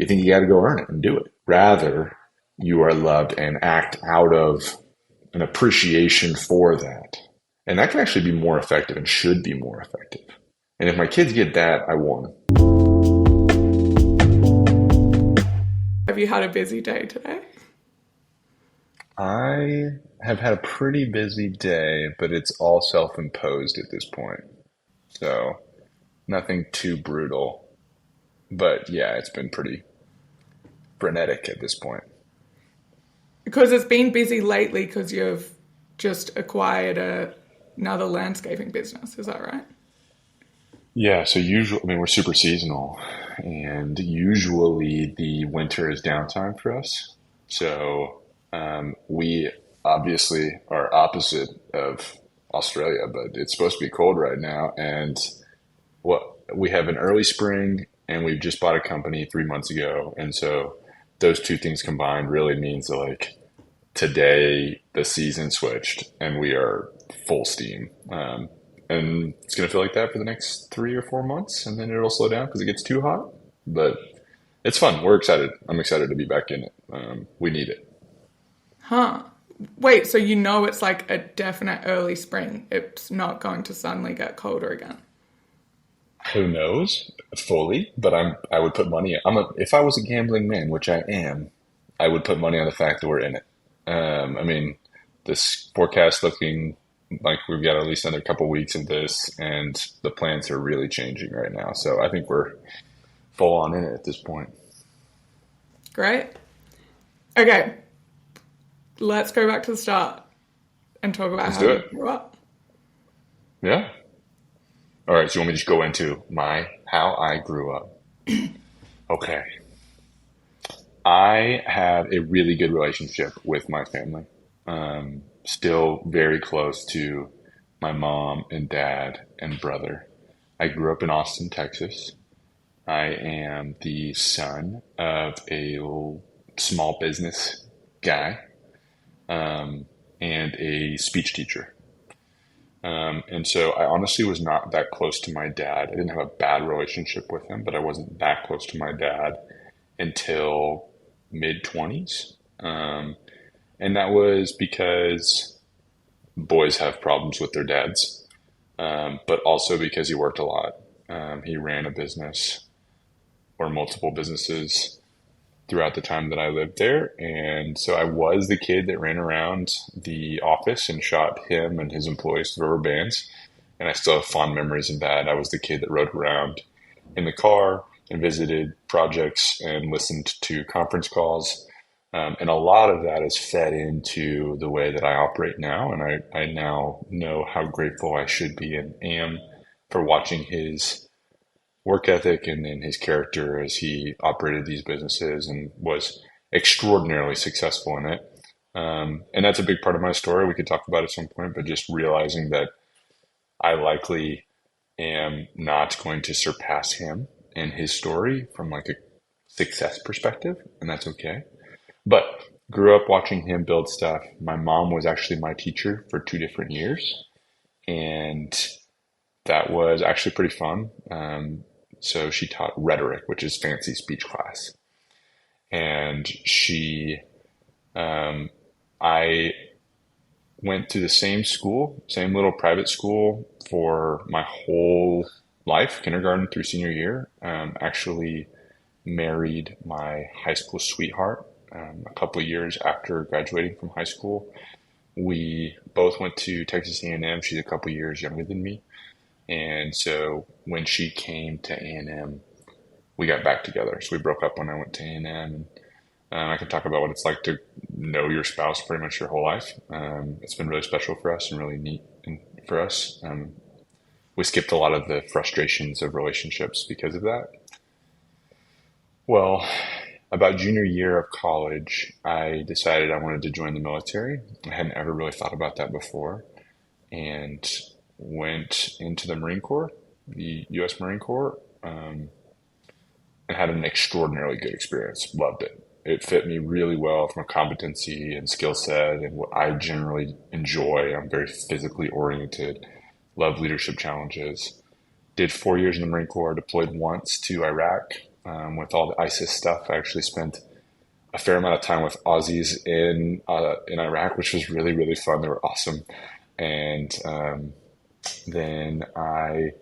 you think you got to go earn it and do it. Rather, you are loved and act out of an appreciation for that. And that can actually be more effective and should be more effective. And if my kids get that, I won. Have you had a busy day today? I have had a pretty busy day, but it's all self-imposed at this point. So nothing too brutal. But yeah, it's been pretty frenetic at this point. Because it's been busy lately because you've just acquired another landscaping business. Is that right? Yeah, so usually, I mean, we're super seasonal, and usually the winter is downtime for us. So we obviously are opposite of Australia, but it's supposed to be cold right now. And what we have an early spring, and we've just bought a company 3 months ago, and so those two things combined really means that like today the season switched, and we are full steam. And it's going to feel like that for the next 3 or 4 months, and then it'll slow down because it gets too hot. But it's fun. We're excited. I'm excited to be back in it. We need it. Huh. Wait, so you know it's like a definite early spring. It's not going to suddenly get colder again. Who knows fully? But I would put money. If I was a gambling man, which I am, I would put money on the fact that we're in it. I mean, this forecast looking like we've got at least another couple weeks of this, and the plants are really changing right now. So I think we're full on in it at this point. Great. Okay, let's go back to the start and talk about Let's how do you it. grew up. Yeah. All right. So you want me to just go into my how I grew up? Okay. I have a really good relationship with my family. Still very close to my mom and dad and brother. I grew up in Austin, Texas. I am the son of a small business guy and a speech teacher. And so I honestly was not that close to my dad. I didn't have a bad relationship with him, but I wasn't that close to my dad until mid 20s. And that was because boys have problems with their dads, but also because he worked a lot. He ran a business or multiple businesses throughout the time that I lived there. And so I was the kid that ran around the office and shot him and his employees to rubber bands. And I still have fond memories of that. I was the kid that rode around in the car and visited projects and listened to conference calls. And a lot of that is fed into the way that I operate now. And I now know how grateful I should be and am for watching his work ethic and then his character as he operated these businesses and was extraordinarily successful in it. And that's a big part of my story. We could talk about it at some point, but just realizing that I likely am not going to surpass him and his story from like a success perspective, and that's okay. But grew up watching him build stuff. My mom was actually my teacher for 2 different years, and that was actually pretty fun. So she taught rhetoric, which is fancy speech class. And I went to the same school, same little private school for my whole life, kindergarten through senior year. Actually married my high school sweetheart a couple of years after graduating from high school. We both went to Texas A&M. She's a couple of years younger than me. And so when she came to A&M, we got back together. So we broke up when I went to A&M. And I can talk about what it's like to know your spouse pretty much your whole life. It's been really special for us and really neat for us. We skipped a lot of the frustrations of relationships because of that. Well, about junior year of college, I decided I wanted to join the military. I hadn't ever really thought about that before, and went into the Marine Corps, the U.S. Marine Corps, and had an extraordinarily good experience. Loved it. It fit me really well from a competency and skill set and what I generally enjoy. I'm very physically oriented, love leadership challenges. Did 4 years in the Marine Corps, deployed once to Iraq, with all the ISIS stuff. I actually spent a fair amount of time with Aussies in Iraq, which was really, really fun. They were awesome. And then I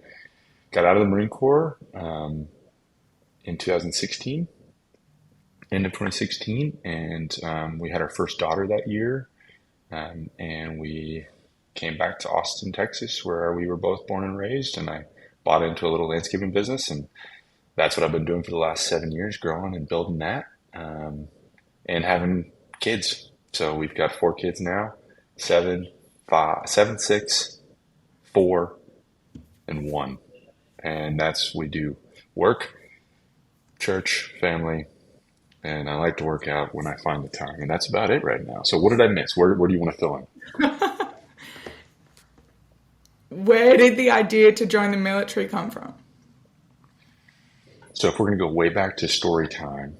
got out of the Marine Corps in 2016, end of 2016, and we had our first daughter that year. And we came back to Austin, Texas, where we were both born and raised. And I bought into a little landscaping business, and that's what I've been doing for the last 7 years, growing and building that, and having kids. So we've got 4 kids now: seven, 6, 4, and 1. And that's we do work, church, family, and I like to work out when I find the time. And that's about it right now. So what did I miss? Where do you want to fill in? Where did the idea to join the military come from? So if we're going to go way back to story time,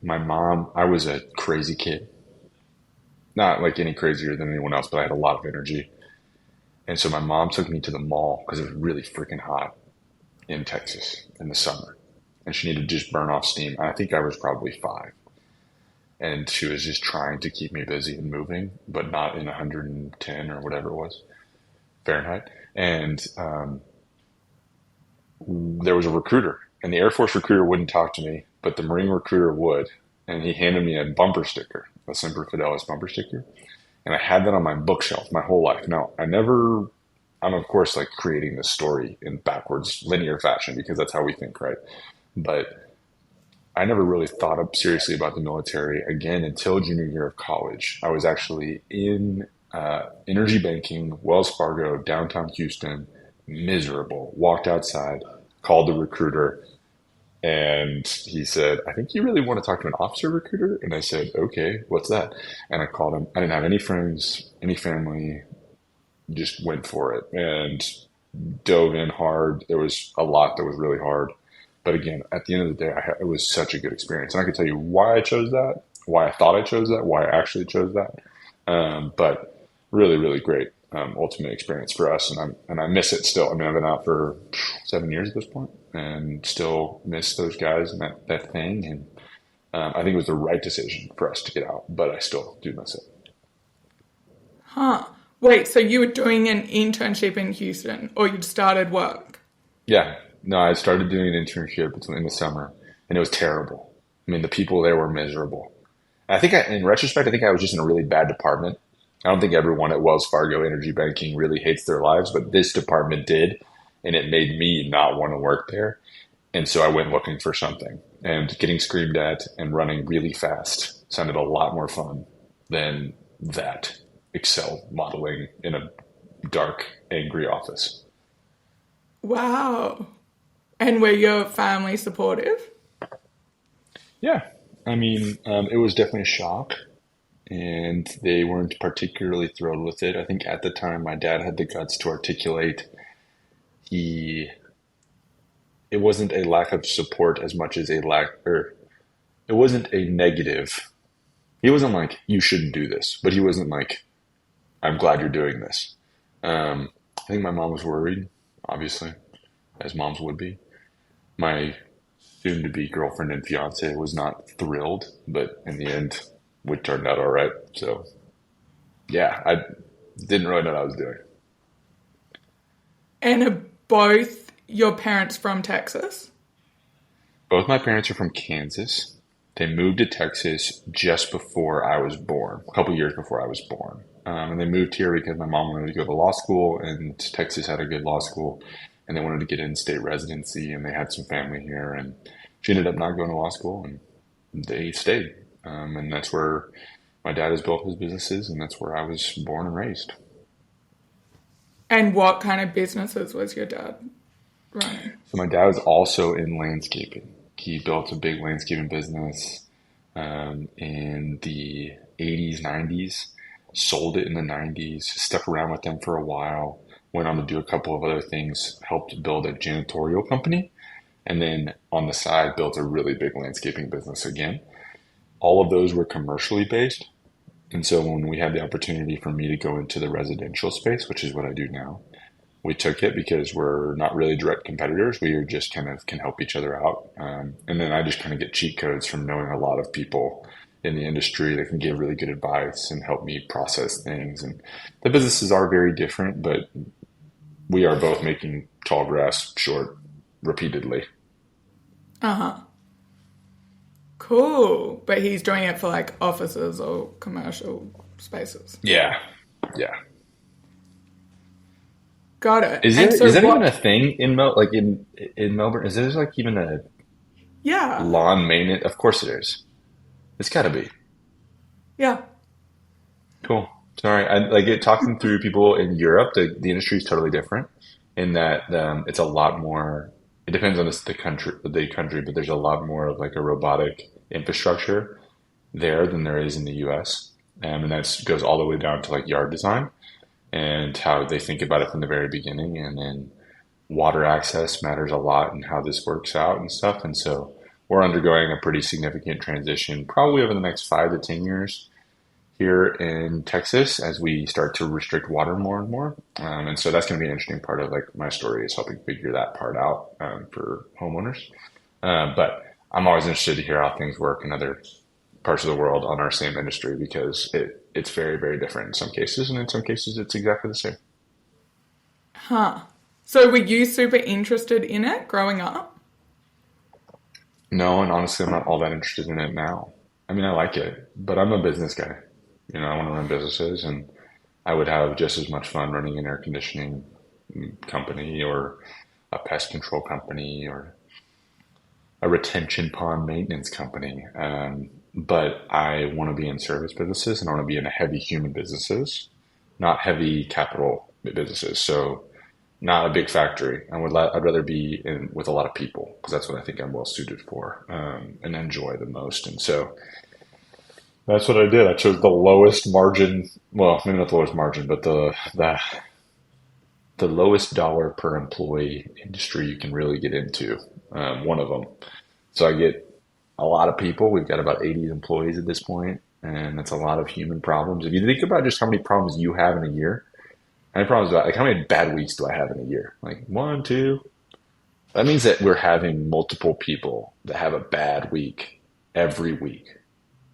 my mom, I was a crazy kid. Not like any crazier than anyone else, but I had a lot of energy. And so my mom took me to the mall because it was really freaking hot in Texas in the summer. And she needed to just burn off steam. I think I was probably 5. And she was just trying to keep me busy and moving, but not in 110 or whatever it was, Fahrenheit. And there was a recruiter, and the Air Force recruiter wouldn't talk to me, but the Marine recruiter would. And he handed me a bumper sticker, a Semper Fidelis bumper sticker. And I had that on my bookshelf my whole life. Now, I'm of course like creating this story in backwards linear fashion because that's how we think, right? But I never really thought up seriously about the military again until junior year of college. I was actually in energy banking, Wells Fargo, downtown Houston, miserable. Walked outside, called the recruiter, and he said, "I think you really want to talk to an officer recruiter?" And I said, "Okay, what's that?" And I called him. I didn't have any friends, any family, just went for it and dove in hard. There was a lot that was really hard. But again, at the end of the day, it was such a good experience. And I could tell you why I chose that, why I thought I chose that, why I actually chose that. But really, really great ultimate experience for us. And I miss it still. I mean, I've been out for 7 years at this point and still miss those guys and that thing. And I think it was the right decision for us to get out, but I still do miss it. Huh. Wait, so you were doing an internship in Houston, or you'd started work? Yeah. No, I started doing an internship in the summer, and it was terrible. I mean, the people there were miserable. And I think, in retrospect, I think I was just in a really bad department. I don't think everyone at Wells Fargo Energy Banking really hates their lives, but this department did, and it made me not want to work there. And so I went looking for something, and getting screamed at and running really fast sounded a lot more fun than that Excel modeling in a dark, angry office. Wow. And were your family supportive? Yeah. I mean, it was definitely a shock, and they weren't particularly thrilled with it. I think at the time my dad had the guts to articulate he it wasn't a lack of support as much as a lack, or it wasn't a negative. He wasn't like, you shouldn't do this, but he wasn't like, I'm glad you're doing this. I think my mom was worried, obviously, as moms would be. My soon-to-be girlfriend and fiance was not thrilled, but in the end, it turned out all right. So, yeah, I didn't really know what I was doing. And are both your parents from Texas? Both my parents are from Kansas. They moved to Texas just before I was born, a couple years before I was born. And they moved here because my mom wanted to go to law school, and Texas had a good law school, and they wanted to get in-state residency, and they had some family here, and she ended up not going to law school, and they stayed. And that's where my dad has built his businesses, and that's where I was born and raised. And what kind of businesses was your dad running? So my dad was also in landscaping. He built a big landscaping business in the 80s, 90s, sold it in the 90s, stuck around with them for a while, went on to do a couple of other things, helped build a janitorial company, and then on the side built a really big landscaping business again. All of those were commercially based. And so when we had the opportunity for me to go into the residential space, which is what I do now, We took it because we're not really direct competitors. We just kind of can help each other out. And then I just kind of get cheat codes from knowing a lot of people in the industry that can give really good advice and help me process things. And the businesses are very different, but we are both making tall grass short repeatedly. Uh huh. Cool. But he's doing it for like offices or commercial spaces. Yeah. Yeah. Got it. Is And there so is that even a what? thing in in Melbourne? Is there like even a Yeah. lawn maintenance? Of course it is. It's got to be. Yeah. Cool. Sorry, I like it talking through people in Europe. The industry is totally different in that it's a lot more. It depends on the country, but there's a lot more of like a robotic infrastructure there than there is in the U.S. And that goes all the way down to like yard design and how they think about it from the very beginning. And then water access matters a lot in how this works out and stuff. And so we're undergoing a pretty significant transition, probably over the next 5 to 10 years here in Texas as we start to restrict water more and more. And so that's going to be an interesting part of like my story is helping figure that part out for homeowners. But I'm always interested to hear how things work in other parts of the world on our same industry because it's very, very different in some cases. And in some cases, it's exactly the same. Huh. So were you super interested in it growing up? No, and honestly, I'm not all that interested in it now. I mean, I like it, but I'm a business guy. I want to run businesses, and I would have just as much fun running an air conditioning company or a pest control company or a retention pond maintenance company. But I want to be in service businesses and I want to be in heavy human businesses, not heavy capital businesses. So not a big factory. I'd rather be in with a lot of people because that's what I think I'm well suited for and enjoy the most. And so that's what I did. I chose the lowest margin. Well, maybe not the lowest margin, but the lowest dollar per employee industry you can really get into. One of them. So I get a lot of people. We've got about 80 employees at this point, and that's a lot of human problems. If you think about just how many problems you have in a year, how many problems like how many bad weeks do I have in a year? Like one, two. That means that we're having multiple people that have a bad week every week,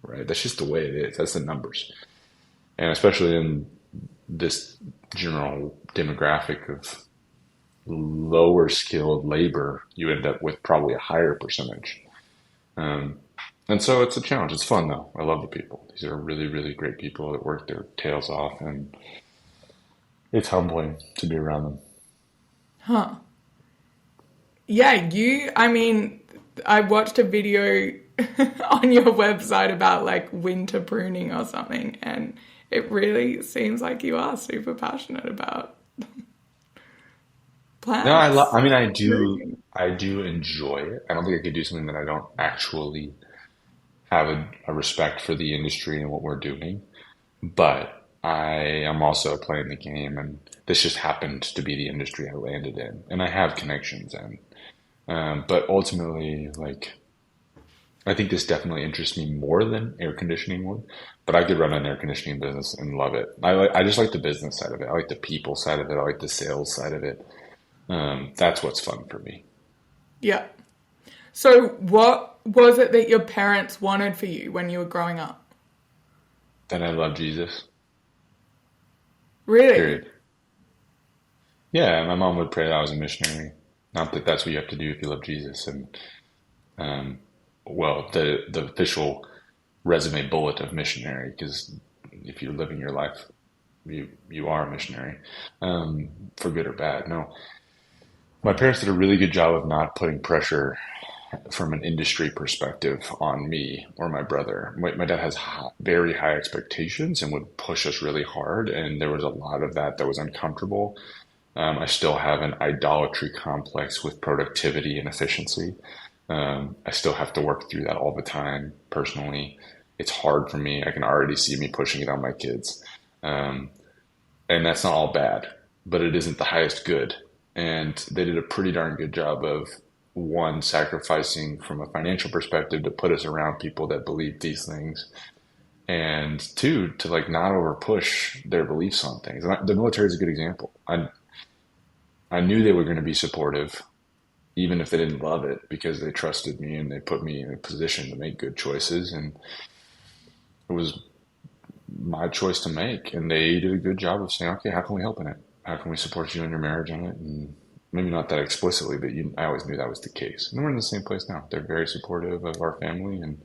right? That's just the way it is. That's the numbers. And especially in this general demographic of lower skilled labor, you end up with probably a higher percentage. Um, and so it's a challenge. It's fun though. I love the people. These are really, really great people that work their tails off, and it's humbling to be around them. Huh. Yeah, I mean, I watched a video on your website about like winter pruning or something, and it really seems like you are super passionate about No, plants. I mean, I do enjoy it. I don't think I could do something that I don't actually have a respect for the industry and what we're doing. But I am also playing the game, and this just happened to be the industry I landed in, and I have connections in. But ultimately, like, I think this definitely interests me more than air conditioning would. But I could run an air conditioning business and love it. I just like the business side of it. I like the people side of it. I like the sales side of it. That's what's fun for me. Yeah. So, what was it that your parents wanted for you when you were growing up? And I love Jesus. Really? Period. Yeah, my mom would pray that I was a missionary. Not that that's what you have to do if you love Jesus. And um, well, the official resume bullet of missionary, because if you're living your life, you are a missionary, for good or bad. No, my parents did a really good job of not putting pressure from an industry perspective on me or my brother. My dad has very high expectations and would push us really hard, and there was a lot of that was uncomfortable. I still have an idolatry complex with productivity and efficiency. I still have to work through that all the time personally. It's hard for me. I can already see me pushing it on my kids. Um, and that's not all bad, but it isn't the highest good. And they did a pretty darn good job of one, sacrificing from a financial perspective to put us around people that believe these things, and two, to like not over push their beliefs on things. And the military is a good example. I knew they were going to be supportive, even if they didn't love it, because they trusted me and they put me in a position to make good choices. And it was my choice to make. And they did a good job of saying, okay, how can we help in it? How can we support you in your marriage in it? And maybe not that explicitly, but I always knew that was the case. And we're in the same place now. They're very supportive of our family, and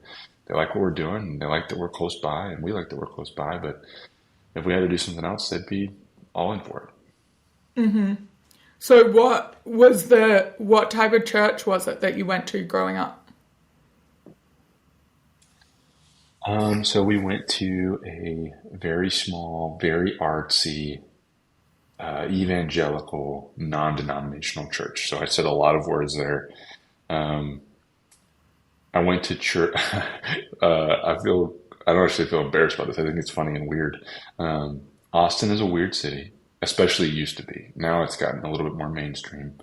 they like what we're doing, and they like that we're close by, and we like that we're close by. But if we had to do something else, they'd be all in for it. So what type of church was it that you went to growing up? So we went to a very small, very artsy, evangelical, non-denominational church. So I said a lot of words there. Um, I went to church. I don't actually feel embarrassed about this. I think it's funny and weird. Austin is a weird city, especially it used to be. Now it's gotten a little bit more mainstream.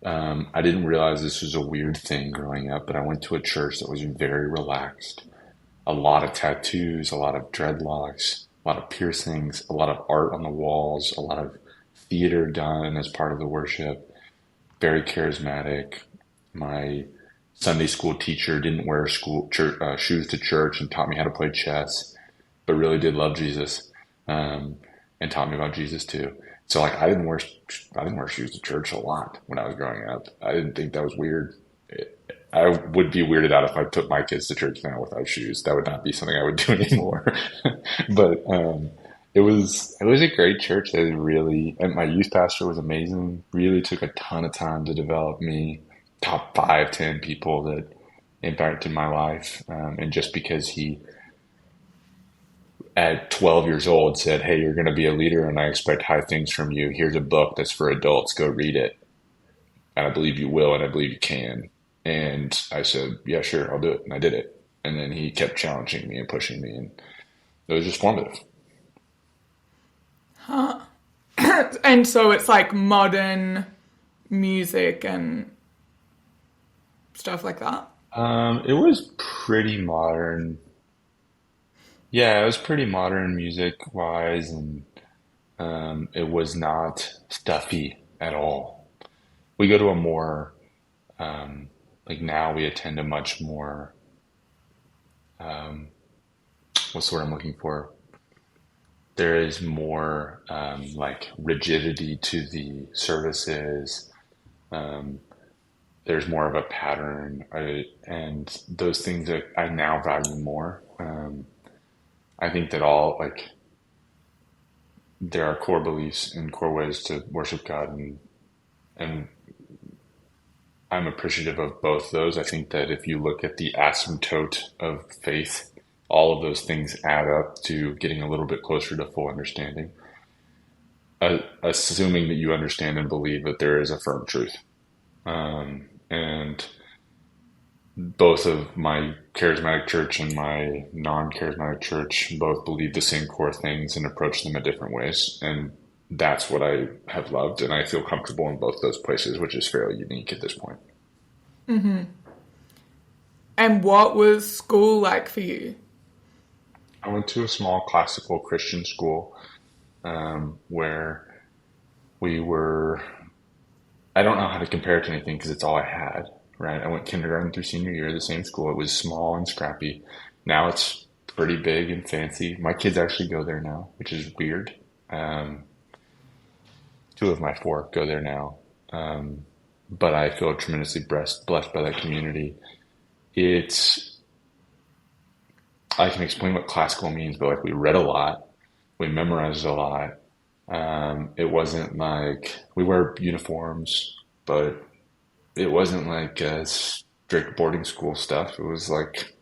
I didn't realize this was a weird thing growing up, but I went to a church that was very relaxed. A lot of tattoos, a lot of dreadlocks, a lot of piercings, a lot of art on the walls, a lot of theater done as part of the worship. Very charismatic. My Sunday school teacher didn't wear shoes to church and taught me how to play chess, but really did love Jesus, and taught me about Jesus too. So like I didn't wear shoes to church a lot when I was growing up. I didn't think that was weird. I would be weirded out if I took my kids to church now without shoes. That would not be something I would do anymore. But it was a great church. They really, and my youth pastor was amazing. Really took a ton of time to develop me. Top 5, 10 people that impacted my life. And just because he at 12 years old said, "Hey, you're going to be a leader, and I expect high things from you. Here's a book that's for adults. Go read it. And I believe you will, and I believe you can." And I said, "Yeah, sure, I'll do it." And I did it. And then he kept challenging me and pushing me, and it was just formative. And so it's like modern music and stuff like that. It was pretty modern. Yeah, it was pretty modern music wise, and it was not stuffy at all. We go to a more like now we attend a much more what's the word I'm looking for? There is more like rigidity to the services. Um, there's more of a pattern, and those things that I now value more. I think that all like there are core beliefs and core ways to worship God, and I'm appreciative of both those. I think that if you look at the asymptote of faith, all of those things add up to getting a little bit closer to full understanding, assuming that you understand and believe that there is a firm truth. And both of my charismatic church and my non-charismatic church both believe the same core things and approach them in different ways. And that's what I have loved. And I feel comfortable in both those places, which is fairly unique at this point. And what was school like for you? I went to a small classical Christian school where we were, I don't know how to compare it to anything because it's all I had, right? I went kindergarten through senior year, the same school. It was small and scrappy. Now it's pretty big and fancy. My kids actually go there now, which is weird. Um, 2 of my 4 go there now. But I feel tremendously blessed by that community. It's, I can explain what classical means, but like we read a lot, we memorized a lot. It wasn't like we wear uniforms, but it wasn't like strict boarding school stuff. It was like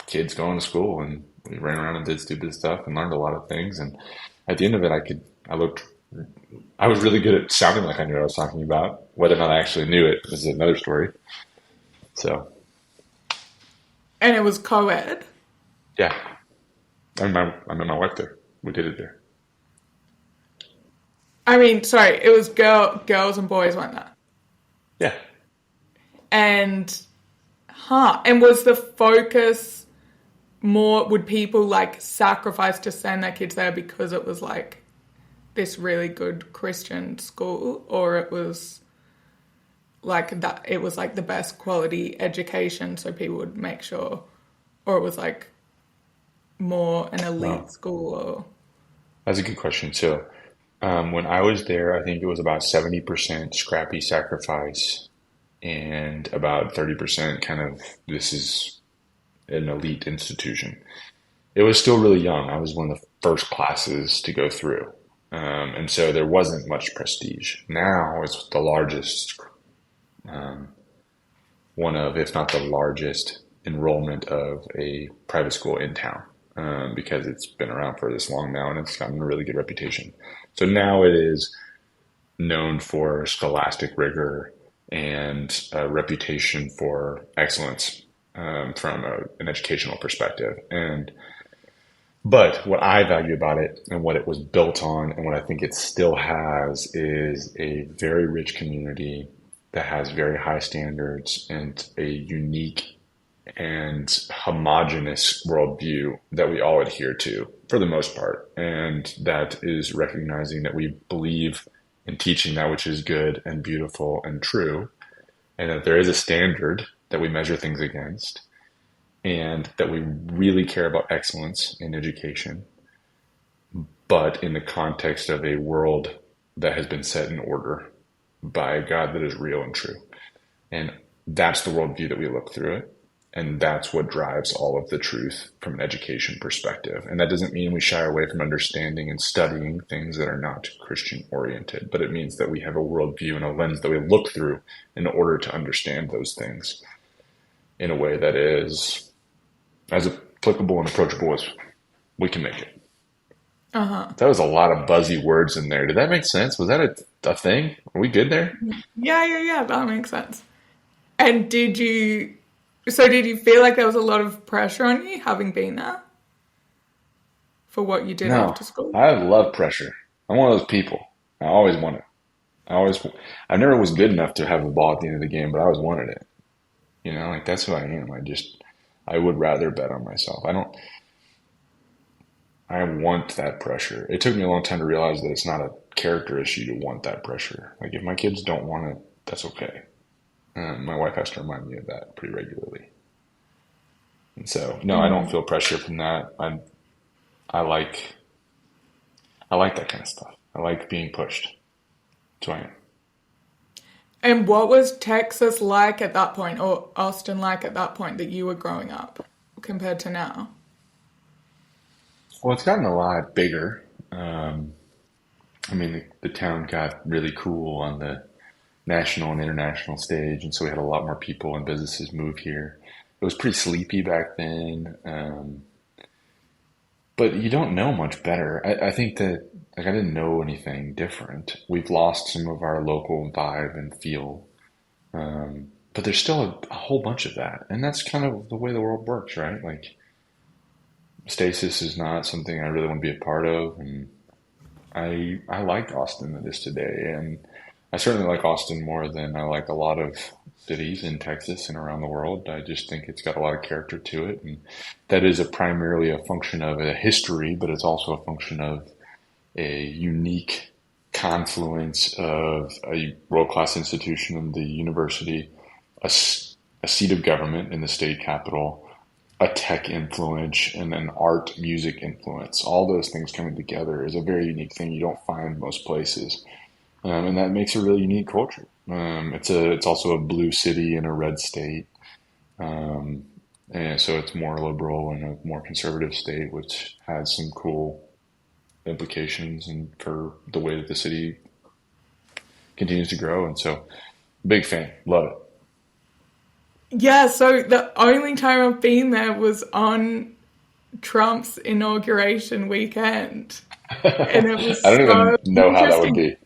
kids going to school, and we ran around and did stupid stuff and learned a lot of things. And at the end of it, I was really good at sounding like I knew what I was talking about. Whether or not I actually knew it is another story. So, And it was co-ed. yeah, I met my wife there. We did it there. I mean, sorry, it was girls and boys went there. Yeah. And, and was the focus more, would people like sacrifice to send their kids there because it was like this really good Christian school, or it was like that, it was like the best quality education, so people would make sure, or it was like more an elite Well, school, or that's a good question. So, when I was there, I think it was about 70% scrappy sacrifice and about 30% kind of this is an elite institution. It was still really young. I was one of the first classes to go through. And so there wasn't much prestige. Now it's the largest, one of, if not the largest, enrollment of a private school in town, because it's been around for this long now and it's gotten a really good reputation. So now it is known for scholastic rigor and a reputation for excellence, from an educational perspective. But what I value about it and what it was built on and what I think it still has is a very rich community that has very high standards and a unique and homogenous worldview that we all adhere to for the most part. And that is recognizing that we believe in teaching that which is good and beautiful and true, and that there is a standard that we measure things against, and that we really care about excellence in education, but in the context of a world that has been set in order by a God that is real and true. And that's the worldview that we look through it. And that's what drives all of the truth from an education perspective. And that doesn't mean we shy away from understanding and studying things that are not Christian oriented, but it means that we have a worldview and a lens that we look through in order to understand those things in a way that is as applicable and approachable as we can make it. uh-huh. That was a lot of buzzy words in there. Did that make sense? Was that a thing? Are we good there? Yeah, that makes sense. And did you feel like there was a lot of pressure on you having been there for what you did No, after school? I love pressure. I'm one of those people. I always want it. I never was good enough to have the ball at the end of the game, but I always wanted it. Like that's who I am. I would rather bet on myself. I want that pressure. It took me a long time to realize that it's not a character issue to want that pressure. Like if my kids don't want it, that's okay. My wife has to remind me of that pretty regularly. And so, no, I don't feel pressure from that. I like, I like that kind of stuff. I like being pushed. That's who I am. And what was Texas like at that point, or Austin like at that point that you were growing up compared to now? Well, it's gotten a lot bigger. I mean, the town got really cool on the national and international stage, and so we had a lot more people and businesses move here. It was pretty sleepy back then, but you don't know much better. I think that like I didn't know anything different. We've lost some of our local vibe and feel, but there's still a whole bunch of that, and that's kind of the way the world works, right? Like stasis is not something I really want to be a part of, and I like Austin that is today, and I certainly like Austin more than I like a lot of cities in Texas and around the world. I just think it's got a lot of character to it, and that is primarily a function of a history, but it's also a function of a unique confluence of a world-class institution in the university, a seat of government in the state capital, a tech influence, and an art music influence. All those things coming together is a very unique thing you don't find most places. And that makes a really unique culture. It's also a blue city in a red state. And so it's more liberal in a more conservative state, which has some cool implications and for the way that the city continues to grow. And so big fan, love it. Yeah, so the only time I've been there was on Trump's inauguration weekend. And it I was don't so even know how that would interesting. be.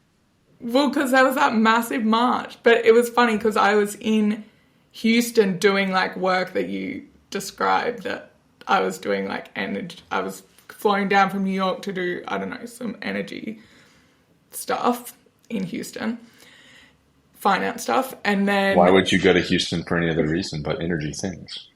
Well, because there was that massive march. But it was funny because I was in Houston doing like work that you described, that I was doing like energy. I was flying down from New York to do, I don't know, some energy stuff in Houston, finance stuff. And Why then, would you go to Houston for any other reason but energy things?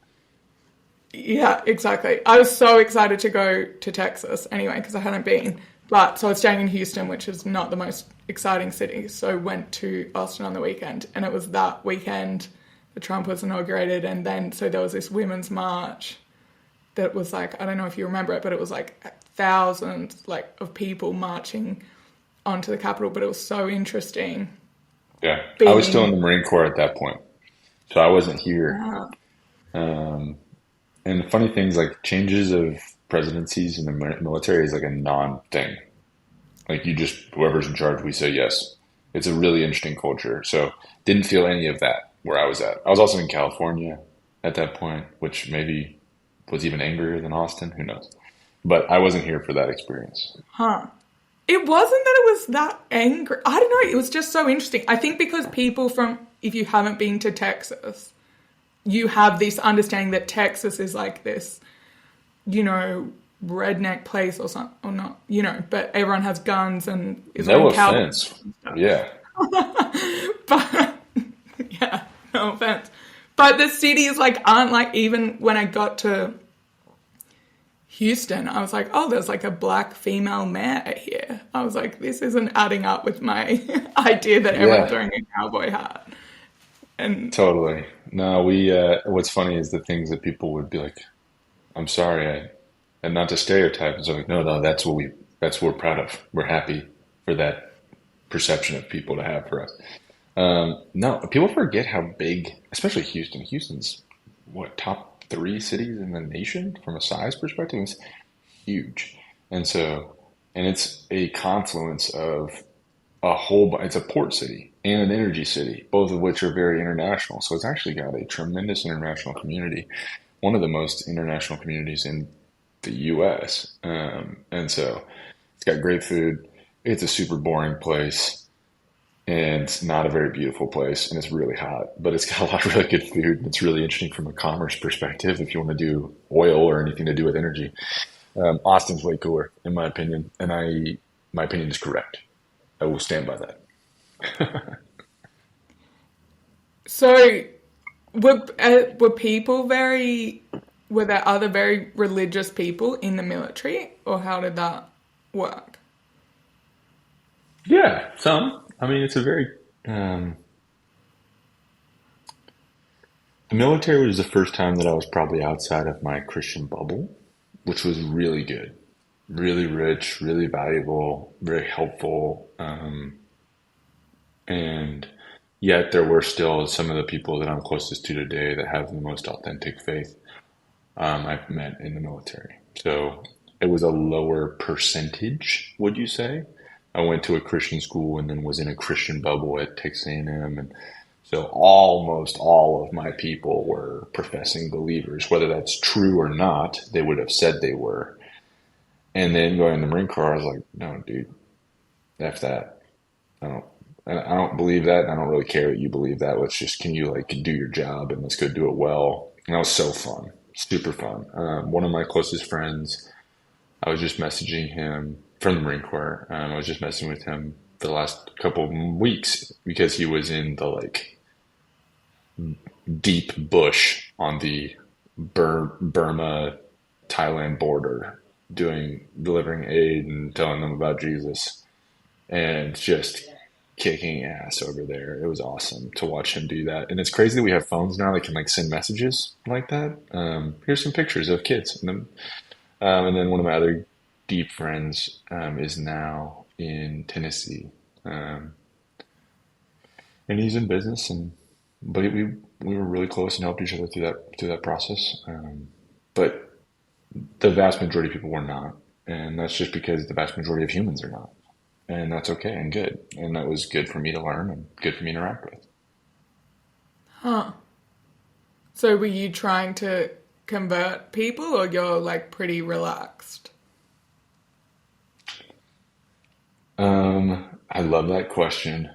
yeah, exactly. I was so excited to go to Texas anyway because I hadn't been But so I was staying in Houston, which is not the most exciting city. So went to Austin on the weekend, and it was that weekend that Trump was inaugurated, and then so there was this women's march that was like, I don't know if you remember it, but it was like thousands like of people marching onto the Capitol. But it was so interesting Yeah, I was still in being. the Marine Corps at that point, so I wasn't here. uh, Um, and the funny things like changes of presidencies in the military is like a non-thing. Like you just whoever's in charge, we say yes. It's a really interesting culture. So didn't feel any of that where I was at. I was also in California at that point, which maybe was even angrier than Austin. Who knows? But I wasn't here for that experience. huh. It wasn't that it was that angry. I don't know. It was just so interesting. I think because people from, if you haven't been to Texas, you have this understanding that Texas is like this, you know, redneck place or something, or not, you know, but everyone has guns and is No wearing cowboy offense. Yeah. but yeah, no offense. But the cities like aren't like, even when I got to Houston, I was like, oh, there's like a black female mayor here. I was like, this isn't adding up with my idea that everyone's Yeah. wearing a cowboy hat. And Totally. No, what's funny is the things that people would be like, I'm sorry, and not to stereotype, it's like, no, no, that's what we're proud of. We're happy for that perception of people to have for us. No, people forget how big, especially Houston. Houston's what, top three cities in the nation from a size perspective? It's huge. And so, and it's a confluence of it's a port city and an energy city, both of which are very international. So it's actually got a tremendous international community, one of the most international communities in the US. And so it's got great food. It's a super boring place and it's not a very beautiful place and it's really hot, but it's got a lot of really good food. And it's really interesting from a commerce perspective if you want to do oil or anything to do with energy. Austin's way cooler, in my opinion, and my opinion is correct. I will stand by that. so were people very, were there other very religious people in the military, or how did that work? Yeah, some. I mean, it's a very um, the military was the first time that I was probably outside of my Christian bubble, which was really good, really rich, really valuable, very helpful. And yet there were still some of the people that I'm closest to today that have the most authentic faith I've met in the military. So it was a lower percentage, would you say? I went to a Christian school and then was in a Christian bubble at Texas A&M, and so almost all of my people were professing believers. Whether that's true or not, they would have said they were. And then going in the Marine Corps, I was like, no, dude, F that. I don't, I don't believe that. And I don't really care that you believe that. Let's just, can you like do your job and let's go do it well. And that was so fun, super fun. One of my closest friends, I was just messaging him from the Marine Corps. I was just messing with him for the last couple of weeks because he was in the like deep bush on the Burma Thailand border delivering aid and telling them about Jesus and just kicking ass over there. It was awesome to watch him do that. And it's crazy that we have phones now that can like send messages like that. Here's some pictures of kids. And then one of my other deep friends is now in Tennessee. Um, and he's in business but we were really close and helped each other through that process. But the vast majority of people were not. And that's just because the vast majority of humans are not. And that's okay and good. And that was good for me to learn and good for me to interact with. Huh. So were you trying to convert people, or you're like pretty relaxed? I love that question.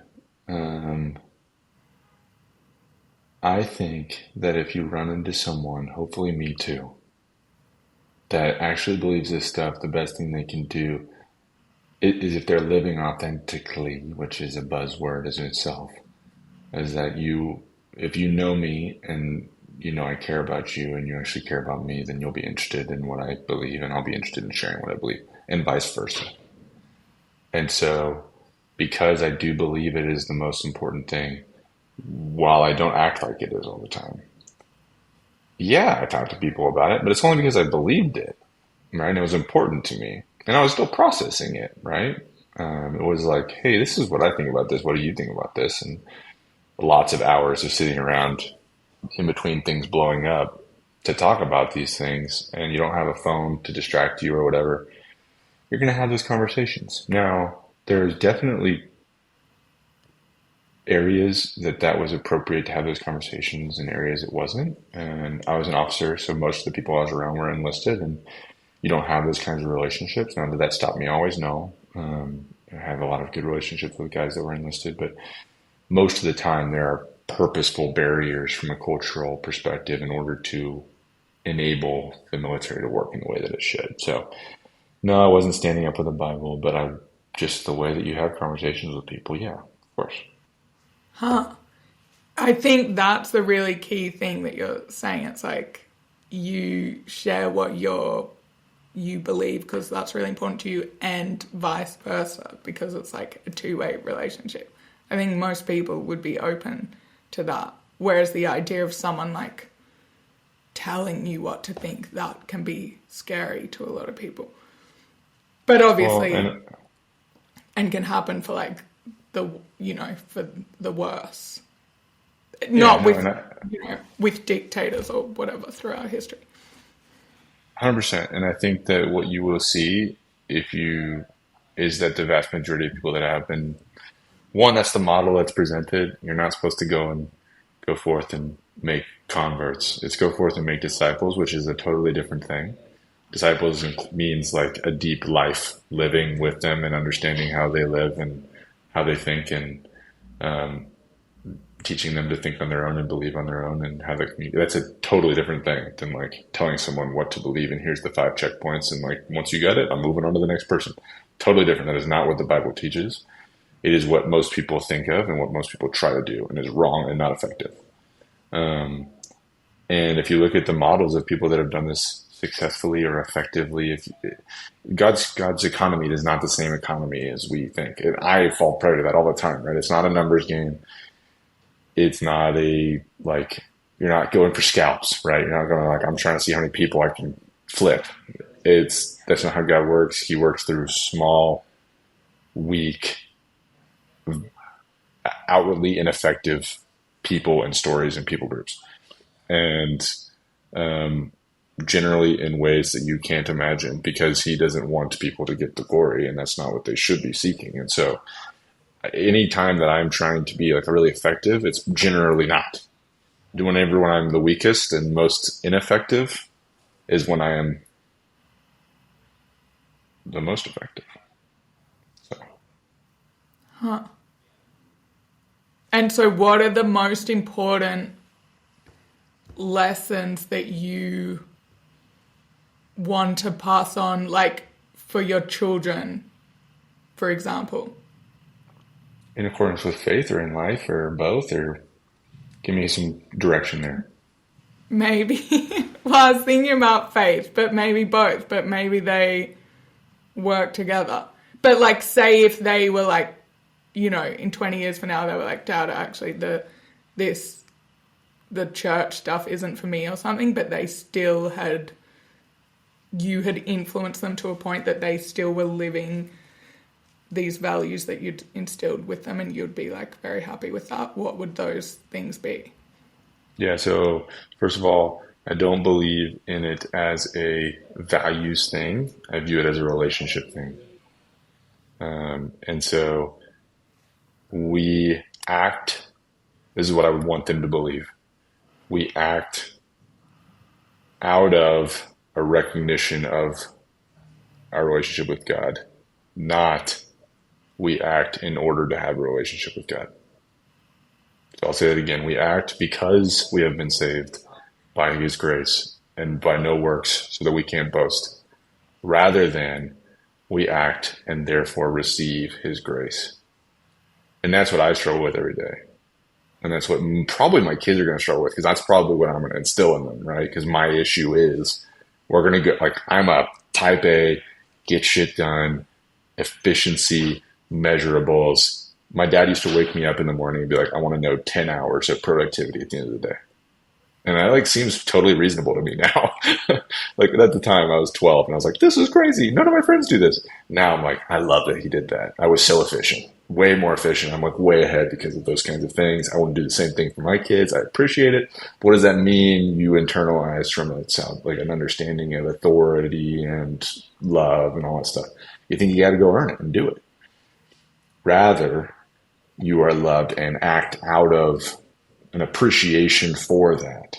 Um, I think that if you run into someone, hopefully me too, that actually believes this stuff, the best thing they can do is if they're living authentically, which is a buzzword as in itself, is that if you know me and you know I care about you and you actually care about me, then you'll be interested in what I believe and I'll be interested in sharing what I believe and vice versa. And so, because I do believe it is the most important thing, while I don't act like it is all the time, yeah, I talk to people about it, but it's only because I believed it, right? And it was important to me. And I was still processing it, right? It was like, hey, this is what I think about this. What do you think about this? And lots of hours of sitting around in between things blowing up to talk about these things, and you don't have a phone to distract you or whatever, you're going to have those conversations. Now, there's definitely areas that was appropriate to have those conversations and areas it wasn't. And I was an officer, so most of the people I was around were enlisted, and you don't have those kinds of relationships. Now, did that stop me always? No. I have a lot of good relationships with guys that were enlisted, but most of the time there are purposeful barriers from a cultural perspective in order to enable the military to work in the way that it should. So, no, I wasn't standing up with the Bible, but I just the way that you have conversations with people, yeah, of course. I think that's the really key thing that you're saying. It's like you share what you believe because that's really important to you, and vice versa because it's like a two-way relationship. I think most people would be open to that. Whereas the idea of someone like telling you what to think, that can be scary to a lot of people. But Well, obviously, and and can happen for like for the worse. yeah, Not no, with, and I, with dictators or whatever throughout history. 100%. And I think that what you will see if you is that the vast majority of people that have been one, that's the model that's presented. You're not supposed to go forth and make converts. It's go forth and make disciples, which is a totally different thing. Disciples means like a deep life living with them and understanding how they live and how they think and um, teaching them to think on their own and believe on their own and have a community. That's a totally different thing than like telling someone what to believe and here's the 5 checkpoints and like once you get it, I'm moving on to the next person. Totally different. That is not what the Bible teaches. It is what most people think of and what most people try to do and is wrong and not effective. Um, and if you look at the models of people that have done this successfully or effectively, if God's economy is not the same economy as we think. And I fall prey to that all the time, right? It's not a numbers game. It's not a like you're not going for scalps, right? You're not going like I'm trying to see how many people I can flip. That's not how God works. He works through small, weak, outwardly ineffective people and stories and people groups, and um, generally in ways that you can't imagine because he doesn't want people to get the glory, and that's not what they should be seeking. And so, anytime that I'm trying to be like really effective, it's generally not. Whenever when I'm the weakest and most ineffective is when I am the most effective. So, And so, what are the most important lessons that you want to pass on, like for your children, for example? in accordance with faith, or in life, or both, or give me some direction there. Maybe, well, I was thinking about faith, but maybe both, but maybe they work together. But like, say if they were like, in 20 years from now, they were like, Dad, actually, this the church stuff isn't for me or something, but they still had, you had influenced them to a point that they still were living these values that you'd instilled with them, and you'd be like very happy with that. What would those things be? Yeah, so first of all, I don't believe in it as a values thing. I view it as a relationship thing. And so we act, this is what I would want them to believe. We act out of a recognition of our relationship with God, not we act in order to have a relationship with God. So I'll say that again. We act because we have been saved by his grace and by no works so that we can't boast, rather than we act and therefore receive his grace. And that's what I struggle with every day. And that's what probably my kids are going to struggle with because that's probably what I'm going to instill in them, right? Because my issue is we're going to get like, I'm a type A, get shit done, efficiency, measurables. My dad used to wake me up in the morning and be like, I want to know 10 hours of productivity at the end of the day. And that like seems totally reasonable to me now. Like at the time I was 12 and I was like, this is crazy. None of my friends do this. Now I'm like, I love that he did that. I was so efficient, way more efficient. I'm like way ahead because of those kinds of things. I want to do the same thing for my kids. I appreciate it. But what does that mean? You internalize from it sound like an understanding of authority and love and all that stuff. You think you got to go earn it and do it. Rather, you are loved and act out of an appreciation for that.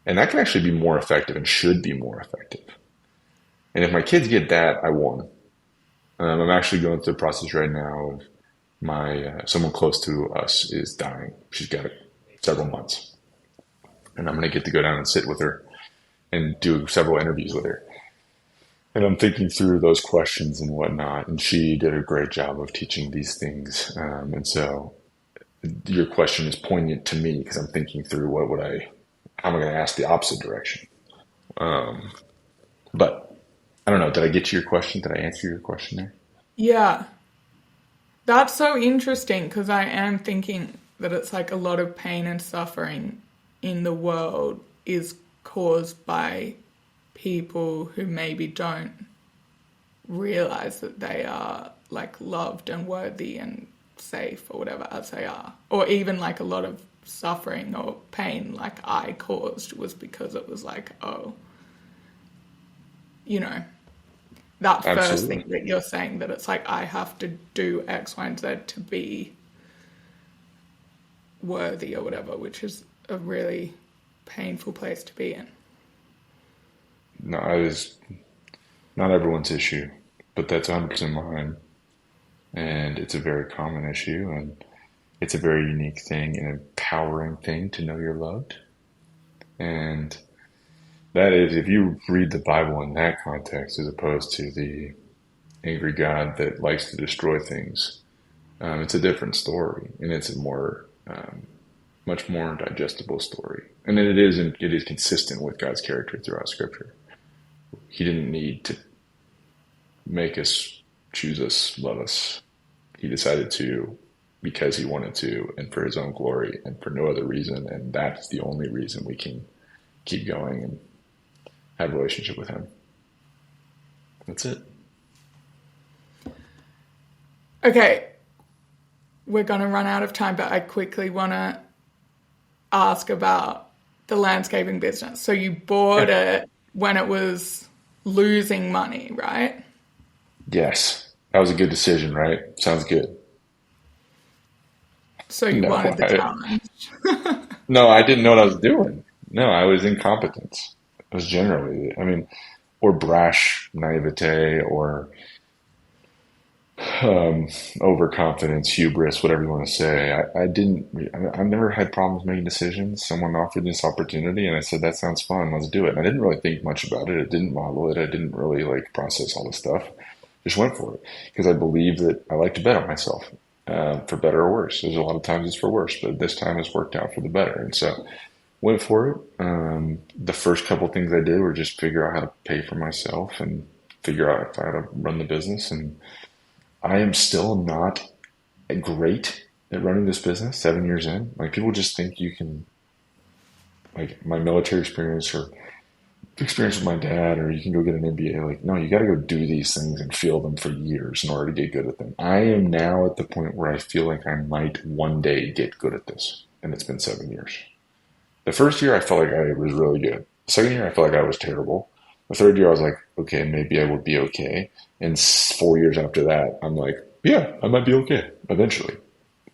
And that can actually be more effective and should be more effective. And if my kids get that, I won. I'm actually going through the process right now of my someone close to us is dying. She's got several months, and I'm going to get to go down and sit with her and do several interviews with her. And I'm thinking through those questions and whatnot. And she did a great job of teaching these things. And so your question is poignant to me because I'm thinking through how am I going to ask the opposite direction? But I don't know. Did I get to your question? Did I answer your question there? Yeah, that's so interesting because I am thinking that it's like a lot of pain and suffering in the world is caused by people who maybe don't realize that they are like loved and worthy and safe or whatever as they are. Or even like a lot of suffering or pain like I caused was because it was like, oh, you know, that first thing Absolutely. that you're saying that it's like I have to do X, Y, and Z to be worthy or whatever, which is a really painful place to be in. No, I was not everyone's issue, but that's 100% mine. And it's a very common issue. And it's a very unique thing, an empowering thing to know you're loved. And that is, if you read the Bible in that context, as opposed to the angry God that likes to destroy things, it's a different story, and it's a much more digestible story. And it is consistent with God's character throughout Scripture. He didn't need to make us, choose us, love us. He decided to because he wanted to, and for his own glory, and for no other reason. And that's the only reason we can keep going and have a relationship with him. That's it. Okay, we're going to run out of time, but I quickly want to ask about the landscaping business. So you bought Yeah. it when it was losing money, right? Yes. That was a good decision, right? Sounds good. So you No, wanted the I, challenge. no, I didn't know what I was doing. No, I was incompetence. It was generally, I mean, or brash naivete or overconfidence, hubris, whatever you want to say. I've never had problems making decisions. Someone offered this opportunity and I said, that sounds fun. Let's do it. And I didn't really think much about it. I didn't model it. I didn't really like process all this stuff. Just went for it because I believe that I like to bet on myself, for better or worse. There's a lot of times it's for worse, but this time it's worked out for the better. And so went for it. The first couple things I did were just figure out how to pay for myself and figure out how to run the business. And I am still not great at running this business 7 years in. Like people just think you can, like my military experience or experience with my dad, or you can go get an MBA. Like, no, you got to go do these things and feel them for years in order to get good at them. I am now at the point where I feel like I might one day get good at this. And it's been 7 years. The first year I felt like I was really good. The second year I felt like I was terrible. The third year I was like, okay, maybe I would be okay. And 4 years after that, I'm like, yeah, I might be okay eventually.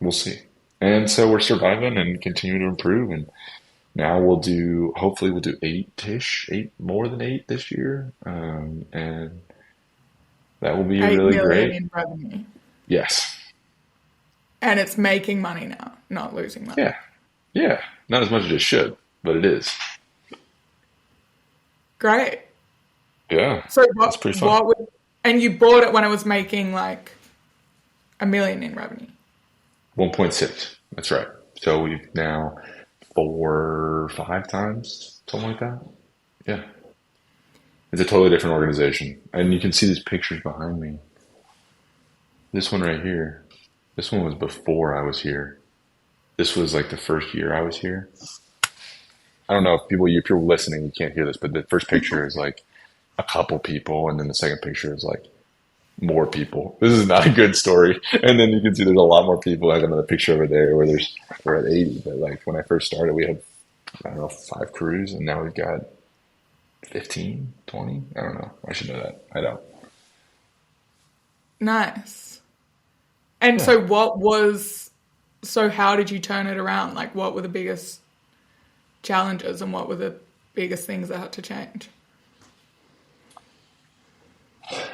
We'll see. And so we're surviving and continue to improve. And now hopefully we'll do more than eight this year. And that will be 8 really million great. in revenue. Yes. And it's making money now, not losing money. Yeah. Yeah. Not as much as it should, but it is. Great. Yeah. So It's pretty fun. what would, and you bought it when it was making like 1 million in revenue. 1.6. That's right. So we've now 4, 5 times, something like that. Yeah. It's a totally different organization. And you can see these pictures behind me. This one right here. This one was before I was here. This was like the first year I was here. I don't know if you're listening, you can't hear this, but the first picture is like a couple people, and then the second picture is like more people. This is not a good story. And then you can see there's a lot more people. I have another picture over there where we're at 80. But like when I first started, we had, I don't know, 5 crews, and now we've got 15, 20. I don't know. I should know that. I don't. Nice. And Yeah. so how did you turn it around? Like, what were the biggest challenges and what were the biggest things that had to change?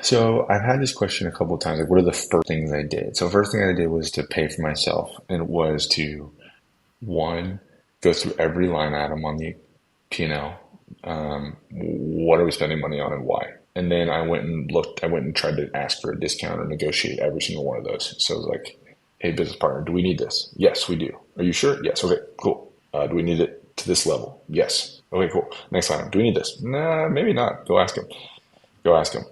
So I've had this question a couple of times. Like, what are the first things I did? So first thing I did was to pay for myself, and it was to one, go through every line item on the P&L. What are we spending money on and why? And then I went and looked. I went and tried to ask for a discount or negotiate every single one of those. So it was like, hey, business partner, do we need this? Yes, we do. Are you sure? Yes. Okay, cool. Do we need it to this level? Yes. Okay, cool. Next item. Do we need this? Nah, maybe not. Go ask him. Go ask him.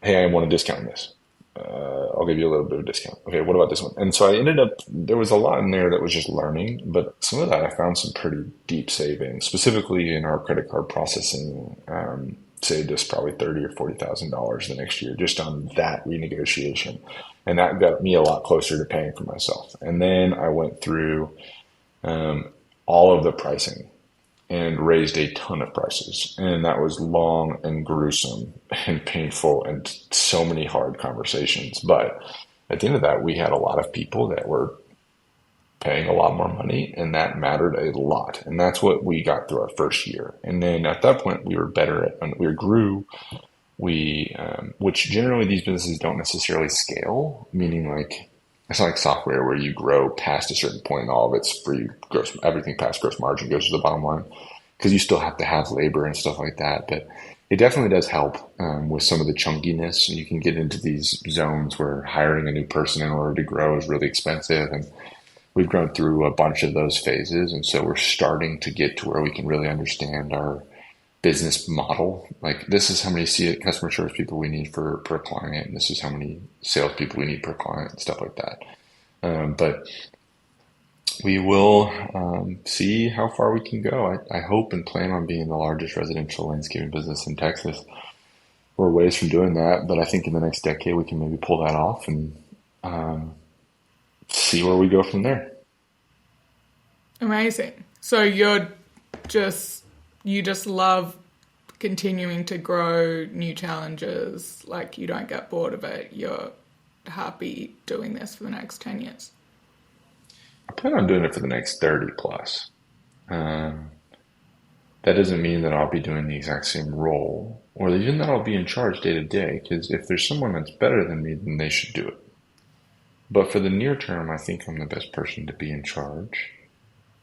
Hey, I want a discount on this. I'll give you a little bit of a discount. Okay, what about this one? And so I ended up, there was a lot in there that was just learning, but some of that I found some pretty deep savings, specifically in our credit card processing. Saved us probably $30 or $40,000 the next year just on that renegotiation, and that got me a lot closer to paying for myself. And then I went through all of the pricing and raised a ton of prices. And that was long and gruesome and painful and so many hard conversations. But at the end of that, we had a lot of people that were paying a lot more money, and that mattered a lot. And that's what we got through our first year. And then at that point, we were better at, we grew, which generally these businesses don't necessarily scale, meaning like, it's not like software where you grow past a certain point and all of it's free. Everything past gross margin goes to the bottom line because you still have to have labor and stuff like that. But it definitely does help with some of the chunkiness. You can get into these zones where hiring a new person in order to grow is really expensive. And we've grown through a bunch of those phases. And so we're starting to get to where we can really understand our business model. Like, this is how many customer service people we need per client, and this is how many salespeople we need per client, and stuff like that. But we will see how far we can go. I hope and plan on being the largest residential landscaping business in Texas. We're ways from doing that, but I think in the next decade we can maybe pull that off and see where we go from there. Amazing. So you just love continuing to grow new challenges. Like, you don't get bored of it. You're happy doing this for the next 10 years. I plan on doing it for the next 30 plus. Um, that doesn't mean that I'll be doing the exact same role or even that I'll be in charge day to day, because if there's someone that's better than me, then they should do it. But for the near term, I think I'm the best person to be in charge.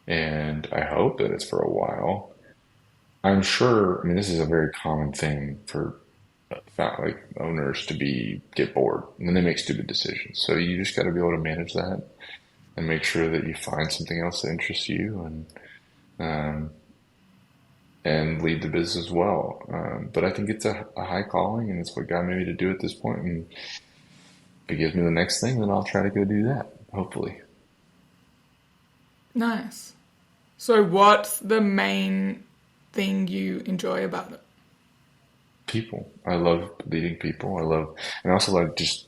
And I hope that it's for a while. I'm sure, I mean, this is a very common thing for like owners to get bored and then they make stupid decisions. So you just got to be able to manage that and make sure that you find something else that interests you um, and lead the business well. But I think it's a high calling, and it's what got me to do it at this point. And if it gives me the next thing, then I'll try to go do that, hopefully. Nice. So what's the main thing you enjoy about it? People. I love leading people. And I also like just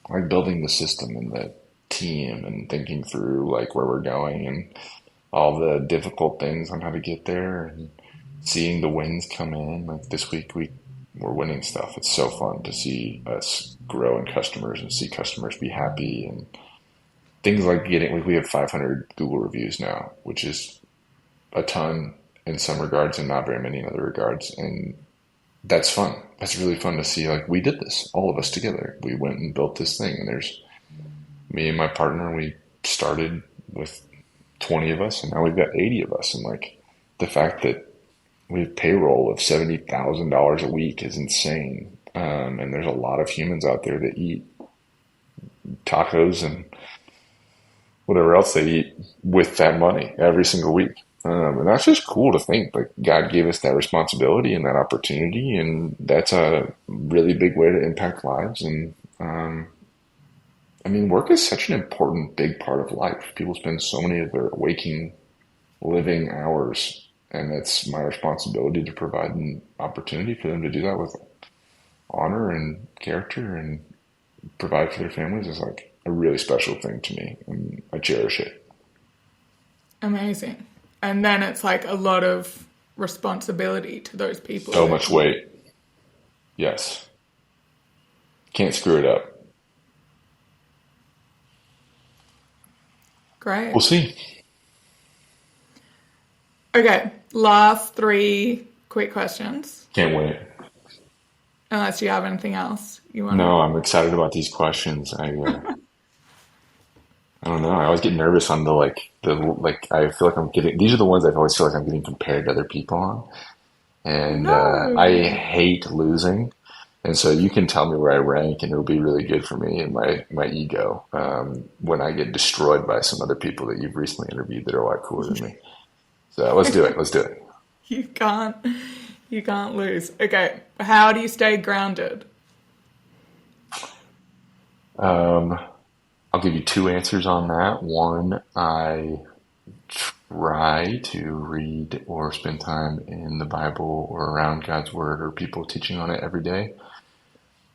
like building the system and the team and thinking through like where we're going and all the difficult things on how to get there and seeing the wins come in. Like this week we're winning stuff. It's so fun to see us grow in customers and see customers be happy and things like we have 500 Google reviews now, which is a ton in some regards and not very many in other regards. And that's fun. That's really fun to see. Like, we did this, all of us together. We went and built this thing, and there's me and my partner. We started with 20 of us, and now we've got 80 of us. And like the fact that we have payroll of $70,000 a week is insane. And there's a lot of humans out there that eat tacos and whatever else they eat with that money every single week. And that's just cool to think like God gave us that responsibility and that opportunity. And that's a really big way to impact lives. And I mean, work is such an important, big part of life. People spend so many of their waking, living hours, and it's my responsibility to provide an opportunity for them to do that with honor and character and provide for their families is like a really special thing to me, and I cherish it. Amazing. And then it's like a lot of responsibility to those people So that much you. weight. Yes. Can't screw it up. Great. We'll see. Okay, last three quick questions. Can't wait. Unless you have anything else you want to. No, I'm excited about these questions. I don't know. I always get nervous on the I feel like I'm getting, these are the ones I always feel like I'm getting compared to other people on. And I No. hate losing. And so you can tell me where I rank, and it'll be really good for me and my ego when I get destroyed by some other people that you've recently interviewed that are a lot cooler than me. So let's do it. Let's do it. You can't. You can't lose. Okay. How do you stay grounded? Um, I'll give you two answers on that. One, I try to read or spend time in the Bible or around God's Word or people teaching on it every day.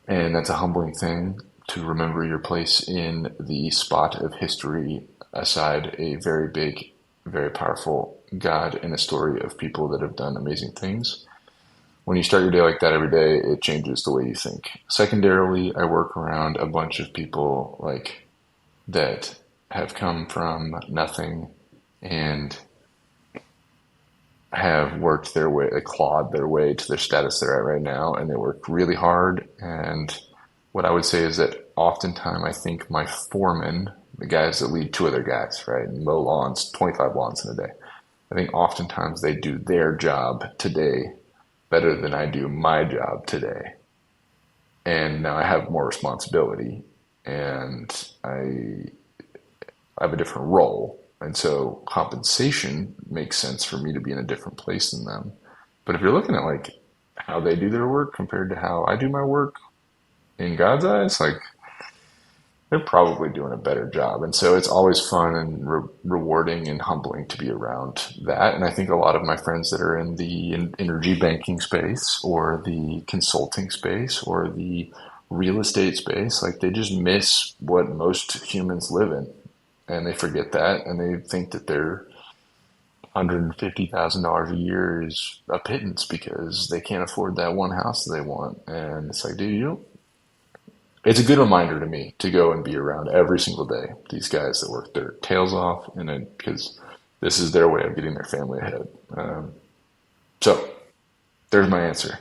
And that's a humbling thing to remember your place in the spot of history aside a very big, very powerful God and a story of people that have done amazing things. When you start your day like that every day, it changes the way you think. Secondarily, I work around a bunch of people like that have come from nothing and have worked their way, clawed their way to their status they're at right now, and they work really hard. And what I would say is that oftentimes I think my foremen, the guys that lead two other guys, right, and mow lawns, 25 lawns in a day, I think oftentimes they do their job today better than I do my job today. And now I have more responsibility and I have a different role. And so compensation makes sense for me to be in a different place than them. But if you're looking at like how they do their work compared to how I do my work in God's eyes, like they're probably doing a better job. And so it's always fun and rewarding and humbling to be around that. And I think a lot of my friends that are in the energy banking space or the consulting space or the real estate space, like they just miss what most humans live in. And they forget that and they think that their $150,000 a year is a pittance because they can't afford that one house that they want. And it's like, dude, you don't, it's a good reminder to me to go and be around every single day these guys that work their tails off, and because this is their way of getting their family ahead. So there's my answer.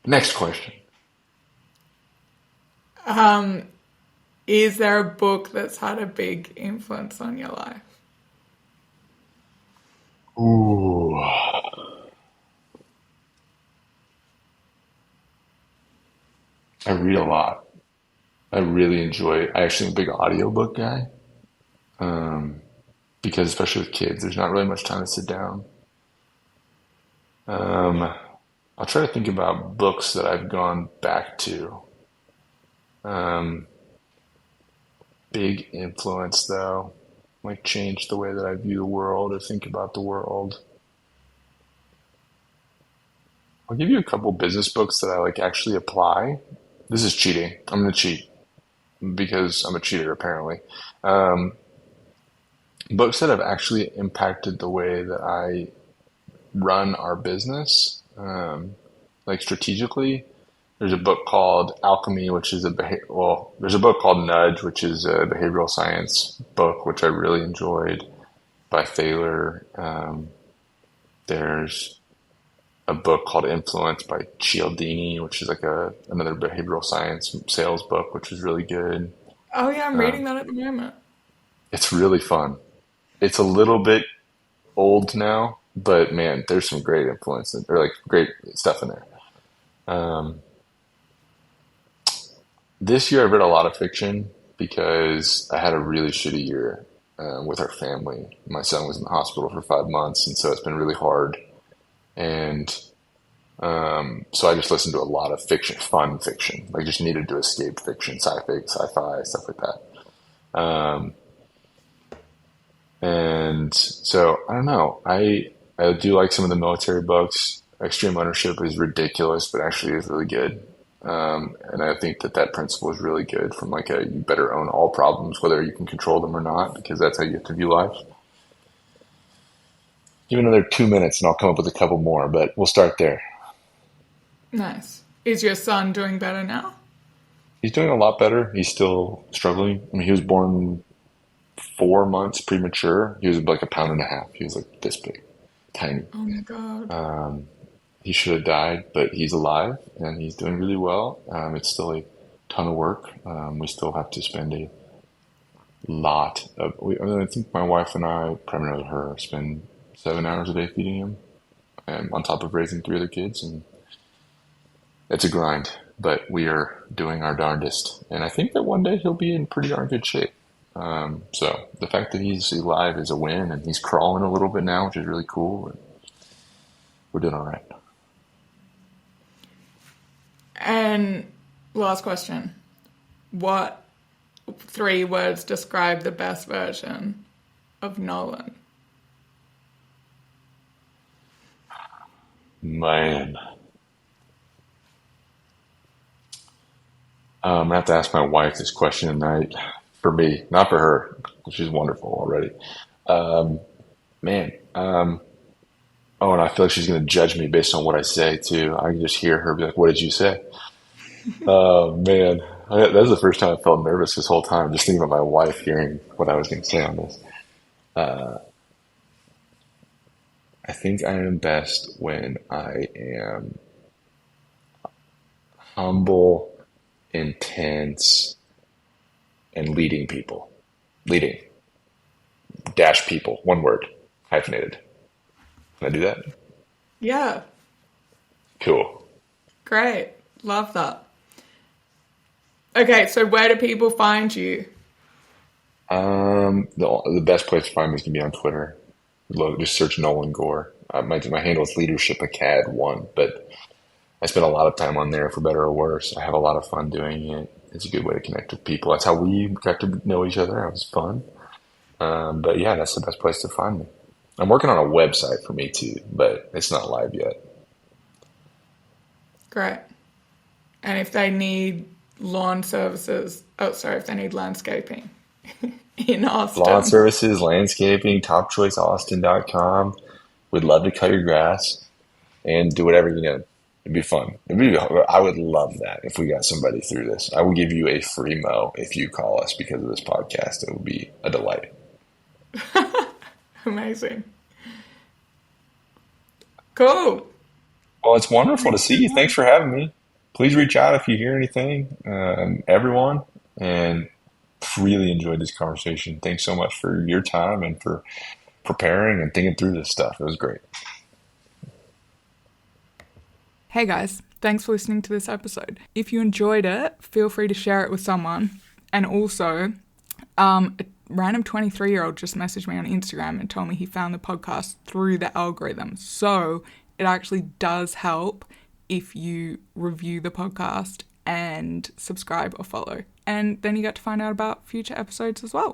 Next question. Is there a book that's had a big influence on your life? Ooh, I read a lot. I really enjoy. I actually am a big audiobook guy because especially with kids, there's not really much time to sit down. Um, I'll try to think about books that I've gone back to. Um, Big influence though, like changed the way that I view the world or think about the world. I'll give you a couple business books that I like actually apply. This is cheating. I'm gonna cheat because I'm a cheater apparently. Um, Books that have actually impacted the way that I run our business, like strategically. There's a book called Alchemy, which is there's a book called Nudge, which is a behavioral science book, which I really enjoyed by Thaler. There's a book called Influence by Cialdini, which is like another behavioral science sales book, which is really good. Oh yeah, I'm Um, reading that at the moment. it's really fun. It's a little bit old now, but man, there's some great influence or like great stuff in there. Um, this year I've read a lot of fiction because I had a really shitty year with our family. My son was in the hospital for 5 months, and so it's been really hard. And so I just listened to a lot of fiction, fun fiction. Like just needed to escape fiction, sci-fi, stuff like that. Um, and so I don't know. I do like some of the military books. Extreme Ownership is ridiculous, but actually is really good. And I think that that principle is really good from like a you better own all problems, whether you can control them or not, because that's how you have to view life. Give it another 2 minutes and I'll come up with a couple more, but we'll start there. Nice. Is your son doing better now? He's doing a lot better. He's still struggling. I mean, he was born 4 months premature. He was like a pound and a half. He was like this big, tiny. Oh my God. He should have died, but he's alive and he's doing really well. It's still a ton of work. We still have to spend a lot of. I mean, I think my wife and I, primarily her, spend 7 hours a day feeding him, and on top of raising three other kids, and it's a grind. But we are doing our darndest, and I think that one day he'll be in pretty darn good shape. So the fact that he's alive is a win, and he's crawling a little bit now, which is really cool. And we're doing all right. And last question. What 3 words describe the best version of Nolan? Man, I'm gonna have to ask my wife this question tonight. For me, not for her. She's wonderful already. Man, oh, and I feel like she's gonna judge me based on what I say too. I can just hear her be like, "What did you say?" Oh man, that was the first time I felt nervous this whole time, just thinking about my wife hearing what I was gonna say on this. I think I am best when I am humble, intense, and leading people. Leading dash people. One word, hyphenated. Can I do that? Yeah, Cool. great. Love that. Okay, so where do people find you? The best place to find me is gonna be on Twitter. Just search Nolan Gore. My handle is Leadership Acad one, but I spend a lot of time on there for better or worse. I have a lot of fun doing it. It's a good way to connect with people. That's how we got to know each other. It was fun. But yeah, that's the best place to find me. I'm working on a website for me too, but it's not live yet. Great. And if they need lawn services, oh, sorry, if they need landscaping in Lawn Austin. services, landscaping, topchoiceaustin.com. We'd love to cut your grass and do whatever you know. It'd be fun. I would love that if we got somebody through this. I will give you a free mow if you call us because of this podcast. It would be a delight. Amazing. Cool. Well, it's wonderful to Thanks see so you. much. Thanks for having me. Please reach out if you hear anything, everyone. And really enjoyed this conversation. Thanks so much for your time and for preparing and thinking through this stuff. It was great. Hey guys, thanks for listening to this episode. If you enjoyed it, feel free to share it with someone. And also, a random 23-year-old just messaged me on Instagram and told me he found the podcast through the algorithm. So it actually does help if you review the podcast and subscribe or follow. And then you get to find out about future episodes as well.